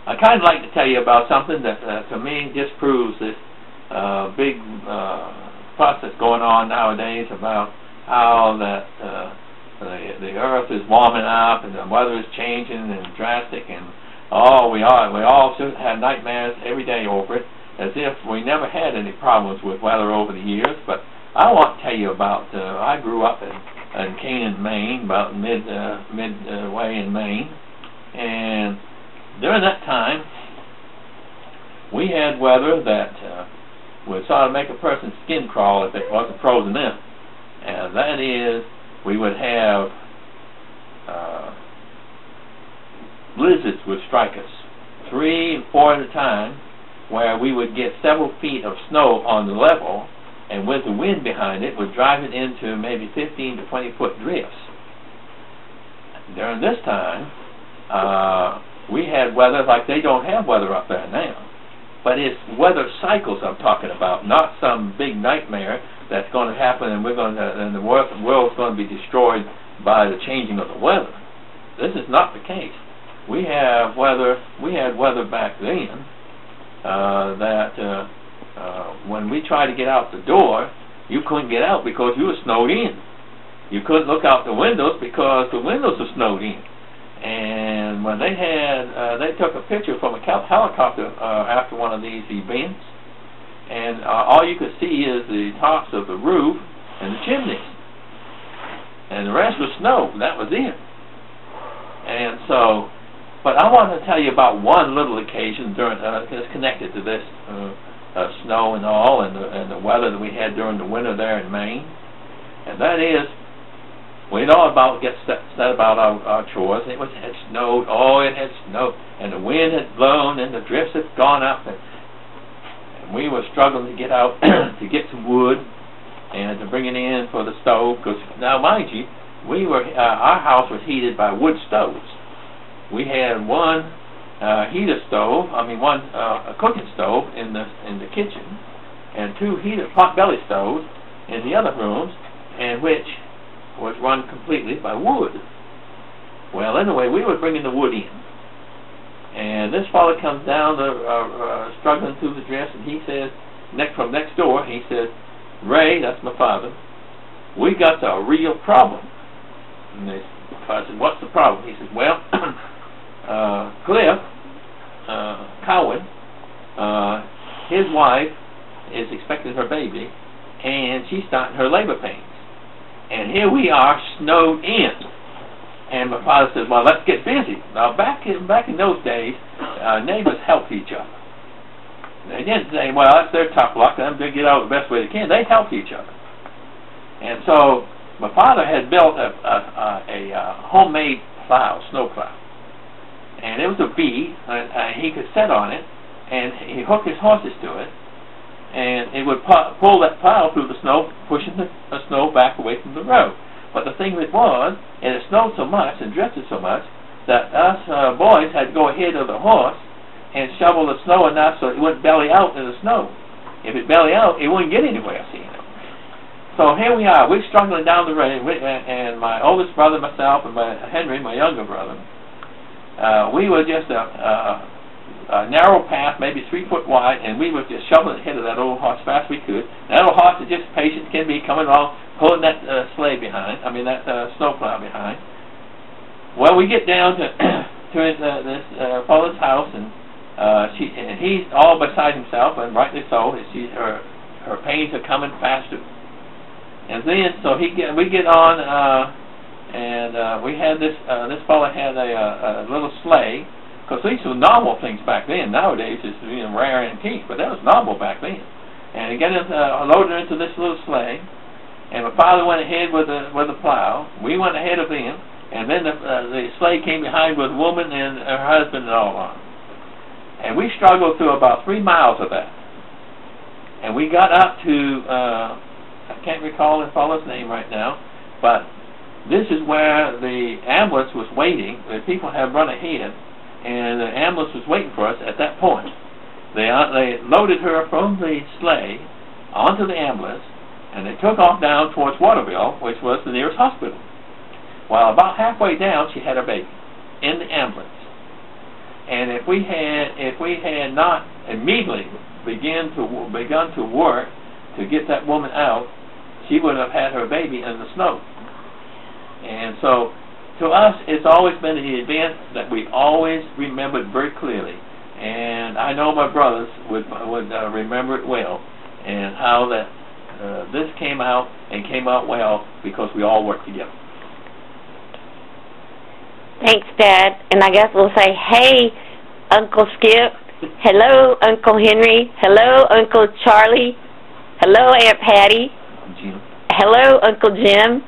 I kind of like to tell you about something that to me just proves this big process going on nowadays about how that the earth is warming up and the weather is changing and drastic, and we all should have nightmares every day over it, as if we never had any problems with weather over the years. But I want to tell you about I grew up in Canaan, Maine, about midway in Maine, and during that time we had weather that would sort of make a person's skin crawl if it wasn't frozen in. And that is, we would have blizzards would strike us, 3 and 4 at a time, where we would get several feet of snow on the level, and with the wind behind it would drive it into maybe 15 to 20 foot drifts. During this time, we had weather like they don't have weather up there now. But it's weather cycles I'm talking about, not some big nightmare that's going to happen and the world's going to be destroyed by the changing of the weather. This is not the case. We had weather back then that when we tried to get out the door, you couldn't get out because you were snowed in. You couldn't look out the windows because the windows were snowed in. And when they took a picture from a helicopter after one of these events, and all you could see is the tops of the roof and the chimneys, and the rest was snow. That was it. And so, but I want to tell you about one little occasion that's connected to this snow and all, and the weather that we had during the winter there in Maine, and that is, we know about said about our chores. It had snowed. It had snowed, and the wind had blown, and the drifts had gone up, and we were struggling to get out to get some wood and to bring it in for the stove. Because now, mind you, our house was heated by wood stoves. We had one a cooking stove in the kitchen, and 2 heated pot-belly stoves in the other rooms, and which was run completely by wood. Well, anyway, we were bringing the wood in, and this fellow comes down struggling through the drifts, and he says, from next door, he says, "Ray," that's my father, "we got a real problem." And I said, "What's the problem?" He says, "Well, Cliff Cowan, his wife is expecting her baby, and she's starting her labor pains. And here we are, snowed in." And my father says, "Well, let's get busy." Now, back in those days, neighbors helped each other. They didn't say, "Well, that's their tough luck, and I'm going to get out the best way they can." They helped each other. And so my father had built a homemade plow, snow plow. And it was a B, and he could sit on it, and he hooked his horses to it, and it would pull that plow through the snow, pushing the snow back away from the road. But the thing it snowed so much and drifted so much that us boys had to go ahead of the horse and shovel the snow enough so it wouldn't belly out in the snow. If it belly out, it wouldn't get anywhere, see. So here we are, we're struggling down the road, and my oldest brother, myself, and Henry, my younger brother, we were just a narrow path, maybe 3 foot wide, and we were just shoveling ahead of that old horse as fast as we could. And that old horse is just patient, can be, coming along, pulling that sleigh behind, that snowplow behind. Well, we get down to this fellow's house, and he's all beside himself, and rightly so. Her pains are coming faster. And then, so we get on, and we had this fellow had a little sleigh. Because these were novel things back then. Nowadays it's rare antique, but that was novel back then. And he loaded her into this little sleigh, and my father went ahead with the plow. We went ahead of him, and then the sleigh came behind with a woman and her husband and all on. And we struggled through about 3 miles of that. And we got up to I can't recall the fellow's name right now, but this is where the ambulance was waiting. The people had run ahead, and the ambulance was waiting for us at that point. They loaded her from the sleigh onto the ambulance, and they took off down towards Waterville, which was the nearest hospital. While about halfway down, she had her baby in the ambulance. And if we had not immediately begun to work to get that woman out, she would have had her baby in the snow. And so, to us, it's always been an event that we've always remembered very clearly. And I know my brothers would remember it well, and how that this came out and came out well because we all worked together. Thanks, Dad. And I guess we'll say, hey, Uncle Skip. Hello, Uncle Henry. Hello, Uncle Charlie. Hello, Aunt Patty. Jim. Hello, Uncle Jim.